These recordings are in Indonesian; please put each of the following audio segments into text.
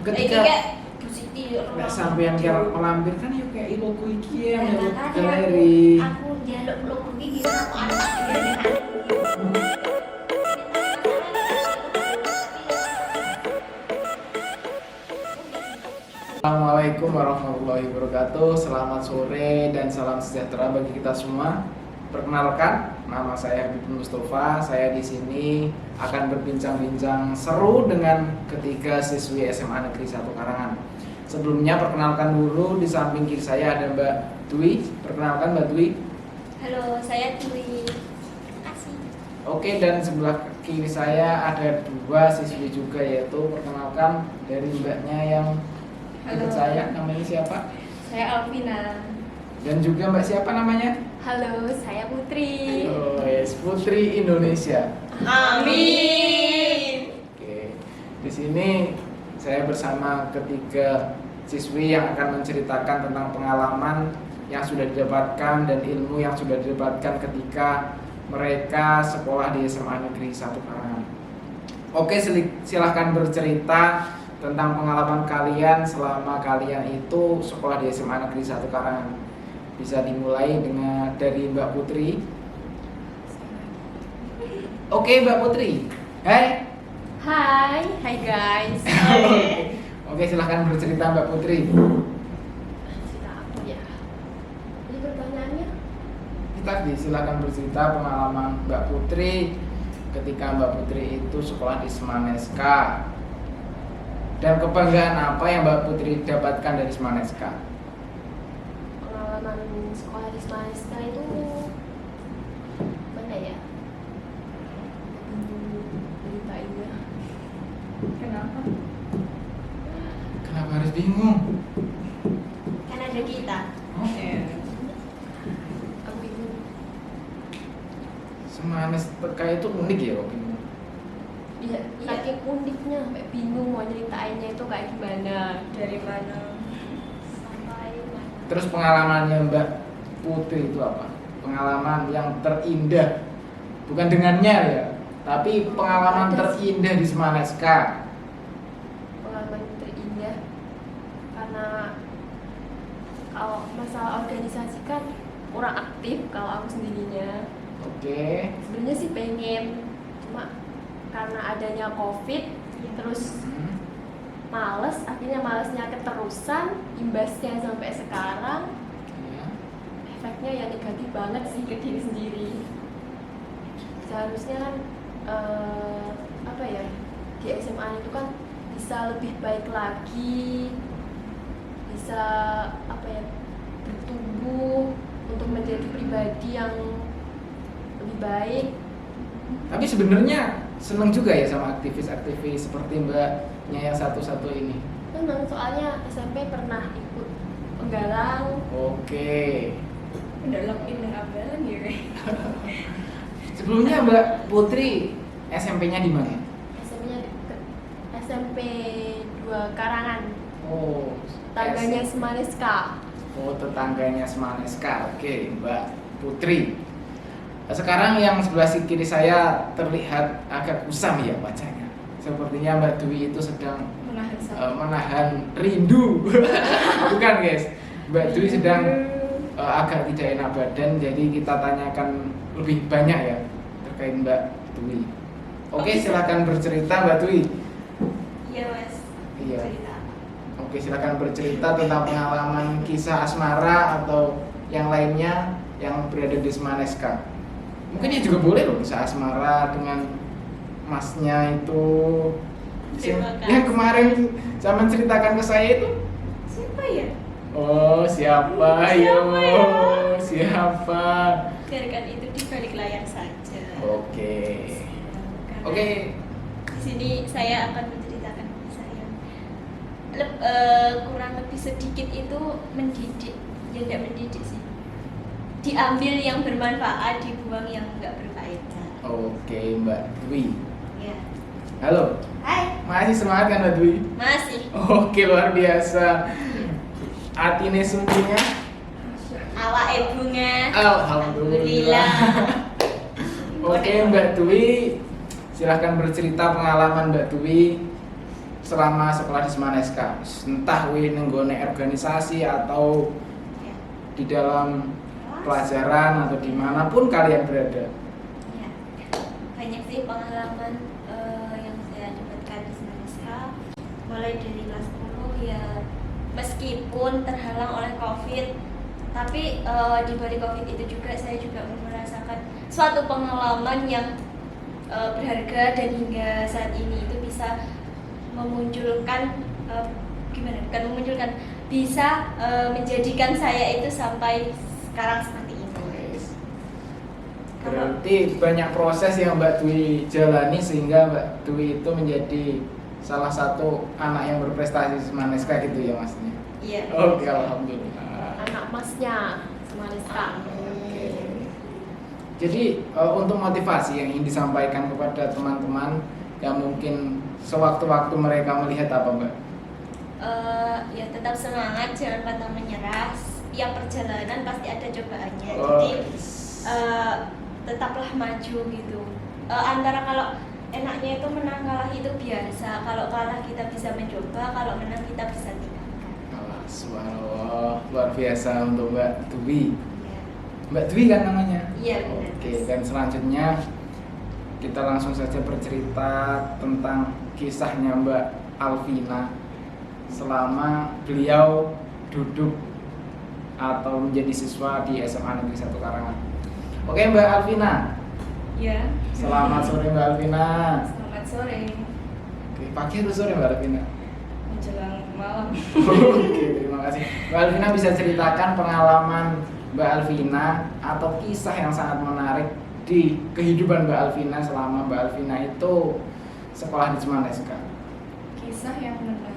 ketika Bu Siti nggak sampean kayak melampir kan yuk kayak logo iki ya Nah, menurut makanya galeri. aku jaluk logo iki aku anak Assalamualaikum warahmatullahi wabarakatuh. Selamat sore dan salam sejahtera bagi kita semua. Perkenalkan, nama saya Habib Mustafa. Saya di sini akan berbincang-bincang seru dengan ketiga siswi SMA Negeri 1 Karangan. Sebelumnya perkenalkan dulu, di samping kiri saya ada Mbak Dwi. Perkenalkan Mbak Dwi. Halo, saya Dwi. Kasih. Oke, dan sebelah kiri saya ada dua siswi juga, yaitu perkenalkan dari mbaknya yang dekat saya, namanya siapa? Saya Alvina. Dan juga mbak siapa namanya? Halo, saya Putri. Oh, yes, Putri Indonesia. Amin. Oke, di sini saya bersama ketiga siswi yang akan menceritakan tentang pengalaman yang sudah didapatkan dan ilmu yang sudah didapatkan ketika mereka sekolah di SMA Negeri 1 Karangan. Oke, silahkan bercerita tentang pengalaman kalian selama kalian itu sekolah di SMA Negeri 1 Karangan. Bisa dimulai dari Mbak Putri. Oke, Mbak Putri. Hai. Hai guys. Oke, silahkan bercerita Mbak Putri. Cerita apa ya? Ini pertanyaannya? Kita silahkan bercerita pengalaman Mbak Putri ketika Mbak Putri itu sekolah di Semaneska. Dan kebanggaan apa yang Mbak Putri dapatkan dari Semaneska? Pengalaman sekolah di Semaneska itu mana ya? Ceritainnya. Kenapa? Kenapa harus bingung? Kan ada kita. Oh, Aku bingung. Semaneska itu unik ya waktu itu. Iya, saking uniknya, sampai bingung mau nyeritainnya itu kayak gimana, dari mana sampai mana. Terus pengalamannya Mbak Putri itu apa? Pengalaman yang terindah, bukan dengannya ya, tapi pengalaman terindah di Semaneska. Pengalaman terindah karena kalau masalah organisasi kan kurang aktif kalau aku sendirinya. Oke. Sebenarnya sih pengen, cuma karena adanya COVID terus males, akhirnya malesnya keterusan, imbasnya sampai sekarang Ya. efeknya ya negatif banget sih ke diri sendiri. Seharusnya kan apa ya, di SMA itu kan bisa lebih baik lagi, bisa apa ya, bertumbuh untuk menjadi pribadi yang lebih baik. Tapi sebenarnya seneng juga ya sama aktivis-aktivis seperti mbaknya yang satu-satu ini. Senang, soalnya SMP pernah ikut penggalang. Oke. Mendalam indah abalan ya. Sebelumnya Mbak Putri SMP-nya di mana? SMP-nya deket, SMP 2 Karangan. Oh, Tangganya Semaneska. Oh, tetangganya Semaneska. Oke, Mbak Putri. Sekarang yang sebelah kiri saya terlihat agak kusam ya wajahnya. Sepertinya Mbak Dwi itu sedang menahan rindu. Bukan guys, Mbak Dwi sedang agak tidak enak badan. Jadi kita tanyakan lebih banyak ya terkait Mbak Dwi. Oke, silakan bercerita Mbak Dwi. Iya mas. Iya. Cerita. Oke, silakan bercerita tentang pengalaman kisah asmara atau yang lainnya yang berada di Semaneska. Mungkin ya juga boleh loh kisah asmara dengan masnya itu. Yang kemarin saya menceritakan ke saya itu. Siapa ya? Oh, siapa ya? Siapa? Biarkan itu di balik layar saja. Oke. Karena Oke. Di sini saya akan menceritakan kisah yang kurang lebih sedikit itu mendidik, ya tidak mendidik sih. Diambil yang bermanfaat, dibuang yang nggak berfaedah. Oke, Mbak Dwi. Ya. Halo. Hai, Masih semangat kan Mbak Dwi? masih. Oke, luar biasa. Atine sumpinya. Awak bunga. Alhamdulillah. Oke, Mbak Dwi, silahkan bercerita pengalaman Mbak Dwi selama sekolah di Semaneska, entah kuwi ning nggone organisasi atau Ya. di dalam pelajaran atau dimanapun kalian berada. Ya, banyak sih pengalaman yang saya dapatkan di Semaneska. Mulai dari kelas 10 ya, meskipun terhalang oleh COVID, tapi di balik COVID itu juga saya juga merasakan suatu pengalaman yang berharga, dan hingga saat ini itu bisa memunculkan bukan memunculkan, bisa menjadikan saya itu sampai sekarang seperti ini. Berarti banyak proses yang Mbak Dwi jalani sehingga Mbak Dwi itu menjadi salah satu anak yang berprestasi Semaneska gitu ya maksudnya. Iya. Oke, alhamdulillah. Anak emasnya Semaneska. Oke. Jadi untuk motivasi yang ingin disampaikan kepada teman-teman yang mungkin sewaktu-waktu mereka melihat apa Mbak? Ya tetap semangat, jangan pantang menyerah. Yang perjalanan pasti ada cobaannya. Oh, Jadi tetaplah maju gitu. Antara kalau enaknya itu menang kalah itu biasa. Kalau kalah kita bisa mencoba, kalau menang kita bisa tinggalkan. Subhanallah, luar biasa untuk Mbak Dwi. Ya. Mbak Dwi kan namanya? Iya, benar. Oke, dan selanjutnya kita langsung saja bercerita tentang kisahnya Mbak Alvina selama beliau duduk atau menjadi siswa di SMA Negeri 1 Karangan. Oke Mbak Alvina, Ya. selamat sore Mbak Alvina. Selamat sore. Oke, pagi atau sore Mbak Alvina? Menjelang malam. Oke, terima kasih. Mbak Alvina bisa ceritakan pengalaman Mbak Alvina atau kisah yang sangat menarik di kehidupan Mbak Alvina selama Mbak Alvina itu sekolah di Semaneska. Kisah yang menarik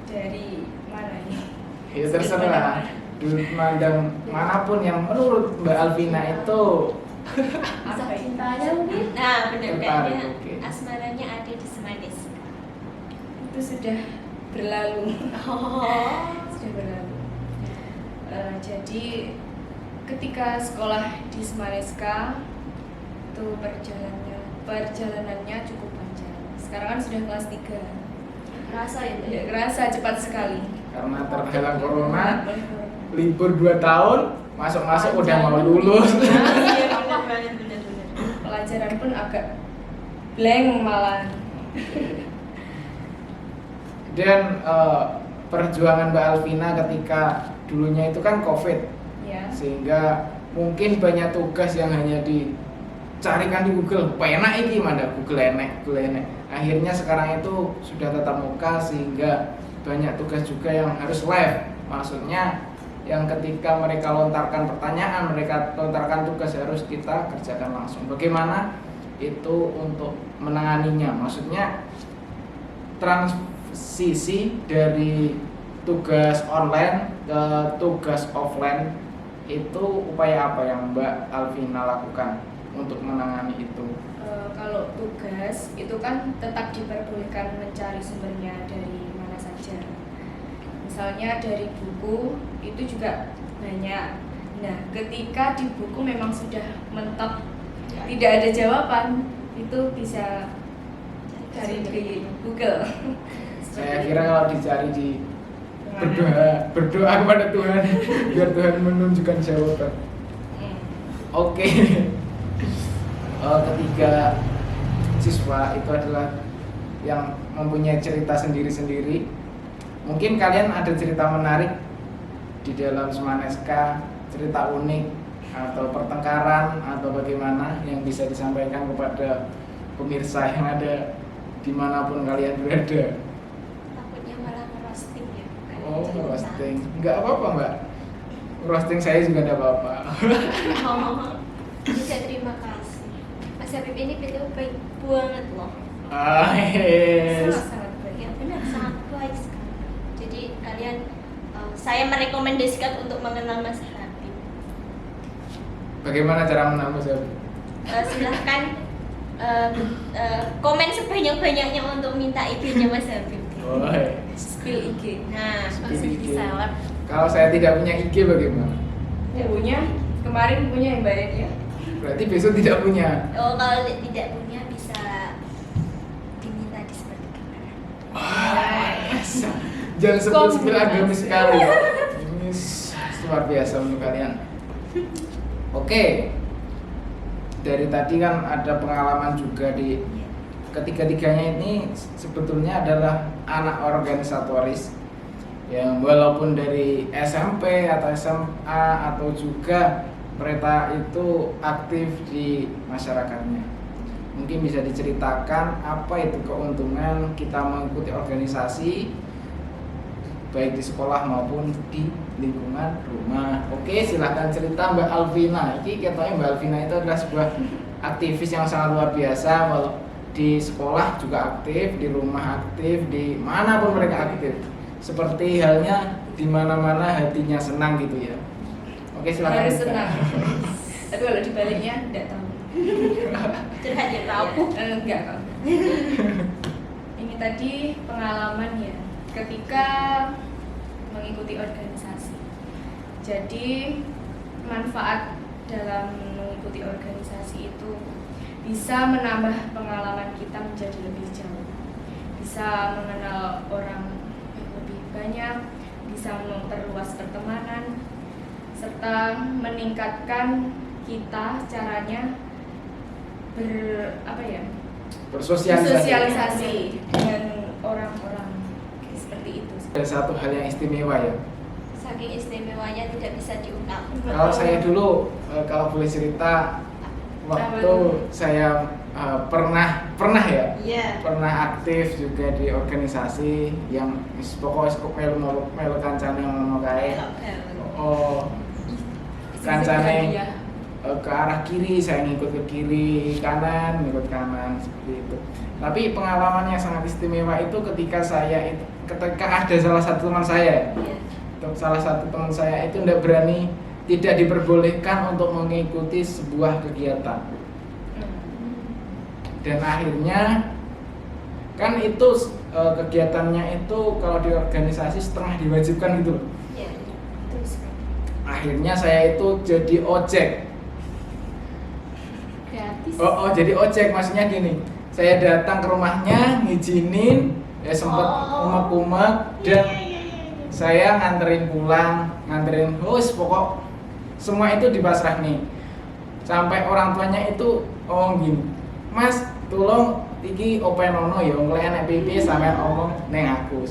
dari mana ini? Ya terserah, sudut pandang manapun yang menurut Mbak Alvina itu Kisah cintanya mungkin. Nah, benar Tertarik, kayaknya oke. asmaranya ada di Semaneska. Itu sudah berlalu. Oh. Sudah berlalu. Jadi ketika sekolah di Semaneska itu perjalanannya cukup panjang. Sekarang kan sudah kelas 3. Rasa ya Mbak? Ya, kerasa cepat sekali. karena terhalang corona, libur 2 tahun, masuk-masuk udah mau Panjang. lulus. Iya, benar banget, benar. Pelajaran pun agak blank malah. Dan perjuangan Mbak Alvina ketika dulunya itu kan COVID, Ya. sehingga mungkin banyak tugas yang hanya dicarikan di Google. Penak iki mana Google enek. Akhirnya sekarang itu sudah tatap muka sehingga banyak tugas juga yang harus live. Maksudnya yang ketika mereka lontarkan pertanyaan, mereka lontarkan tugas harus kita kerjakan langsung. Bagaimana itu untuk menanganinya? Maksudnya transisi dari tugas online ke tugas offline itu upaya apa yang Mbak Alvina lakukan untuk menangani itu? Kalau tugas itu kan tetap diperbolehkan mencari sumbernya dari mana saja. Misalnya dari buku itu juga banyak. Nah, ketika di buku memang sudah mentok, tidak ada jawaban, itu bisa cari di Google. Saya kira kalau dicari di berdoa kepada Tuhan biar Tuhan menunjukkan jawaban. Oke. Ketiga siswa itu adalah yang mempunyai cerita sendiri-sendiri. Mungkin kalian ada cerita menarik di dalam Semaneska, cerita unik atau pertengkaran atau bagaimana yang bisa disampaikan kepada pemirsa yang ada dimanapun kalian berada. Takutnya malah ngerosting ya. bukan Oh, cerita. roasting. Enggak apa-apa, Mbak. Roasting saya juga enggak apa-apa. Oh, bisa, terima kasih. Mas Habib ini beliau baik banget loh. Yes. Sangat-sangat baik. Ya benar, sangat baik sekali. Jadi kalian, saya merekomendasikan untuk mengenal Mas Habib. Bagaimana cara mengenal Mas Habib? Silahkan komen sebanyak-banyaknya untuk minta IG-nya Mas Habib. Oh, Spill IG. Nah, Langsung di seleb. kalau saya tidak punya IG bagaimana? Punya kemarin punya yang bayar ya. Berarti besok tidak punya. oh kalau tidak punya bisa diminta di seperti kamera. Jangan sebut skill Komunikasi. agamis sekali. Ini luar biasa untuk kalian. Oke. Dari tadi kan ada pengalaman juga di ketiga-tiganya ini sebetulnya adalah anak organisatoris yang walaupun dari SMP atau SMA atau juga mereka itu aktif di masyarakatnya. Mungkin bisa diceritakan apa itu keuntungan kita mengikuti organisasi baik di sekolah maupun di lingkungan rumah. Oke, silahkan cerita Mbak Alvina. Ini katanya Mbak Alvina itu adalah sebuah aktivis yang sangat luar biasa. Walau di sekolah juga aktif, di rumah aktif, di manapun mereka aktif. Seperti halnya di mana-mana hatinya senang gitu ya. Oke, silakan. Harus Mbak. senang. Tapi kalau dibaliknya tidak tahu. Curhat ya tahu. Enggak kok. Ini tadi pengalaman ya ketika mengikuti organisasi. Jadi manfaat dalam mengikuti organisasi itu bisa menambah pengalaman kita menjadi lebih jauh. Bisa mengenal orang yang lebih banyak, bisa memperluas pertemanan, serta meningkatkan kita caranya bersosialisasi dengan orang-orang seperti itu. Ada satu hal yang istimewa ya. Saking istimewanya tidak bisa diungkap. Kalau saya dulu kalau boleh cerita waktu saya pernah ya Iya. pernah aktif juga di organisasi yang pokoknya melu kancane ngono kae. Oh, kancane ke arah kiri, saya ngikut ke kiri, kanan, ngikut kanan seperti itu. Tapi pengalaman yang sangat istimewa itu ketika ada salah satu teman saya. Iya. Salah satu teman saya itu tidak diperbolehkan untuk mengikuti sebuah kegiatan. Dan akhirnya kan itu kegiatannya itu kalau di organisasi setengah diwajibkan gitu loh. Iya. Terus Akhirnya saya itu jadi ojek. Gratis. Oh, jadi ojek maksudnya gini. Saya datang ke rumahnya, ngizinin, ya sempet umek-umek dan saya nganterin pulang, pokok semua itu dipasrah nih. Sampai orang tuanya itu ngomong gini, "Mas, tolong iki openono ya, ngene pipi sampean omong neng aku."